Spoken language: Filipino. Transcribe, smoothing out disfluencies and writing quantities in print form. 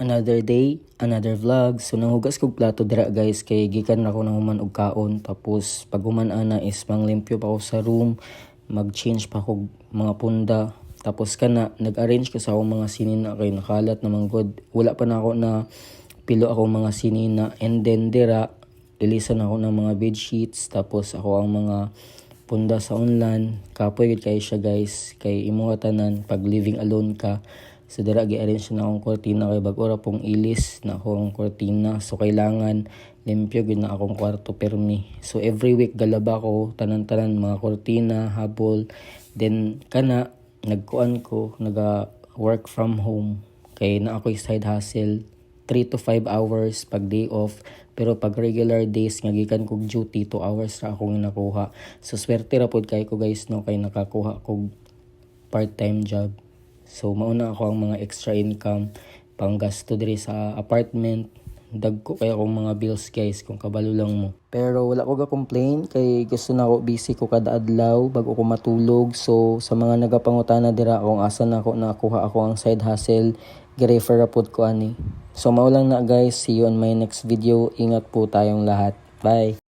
Another day, another vlog. So nanghugas kog plato dira guys kay gikan na ko nang human og kaon, tapos pag human ana is manglimpyo pa ako sa room, mag-change pa kog mga punda. Tapos kana nag-arrange ko sa akong mga sinina kay nakalat naman god. Wala pa na ako na pilo akong mga sinina, and then dira ilisan ako ng mga bed sheets, tapos ako ang mga punda sa unlan. Kapoy gid kay siya guys, kay imo tanan pag living alone ka. So dira gi-arrange na akong kortina kay bag ora pong ilis na akong kortina. So kailangan limpyo gid na akong kwarto permi. So every week galaba ko tanan-tanan mga kortina, habol. Then kana nagkuan ko, naga work from home kay na ako'y side hustle 3 to 5 hours pag day off. Pero pag regular days nga gikan kog duty 2 hours ra akong nakuha. So swerte ra pod kay ko guys no, kay nakakuha kog part-time job. So mauna ako ang mga extra income pang gasto diri sa apartment. Dagko kay akong mga bills guys kung kabalo lang mo. Pero wala ko ga-complain kay gusto na ako, busy ko kada adlaw bago ko matulog. So sa mga nagapangutana dira kung asa na ako nakuha ako ang side hustle, gi-refer ra pod ko ani. So mao lang na guys, see you on my next video. Ingat po tayong lahat. Bye.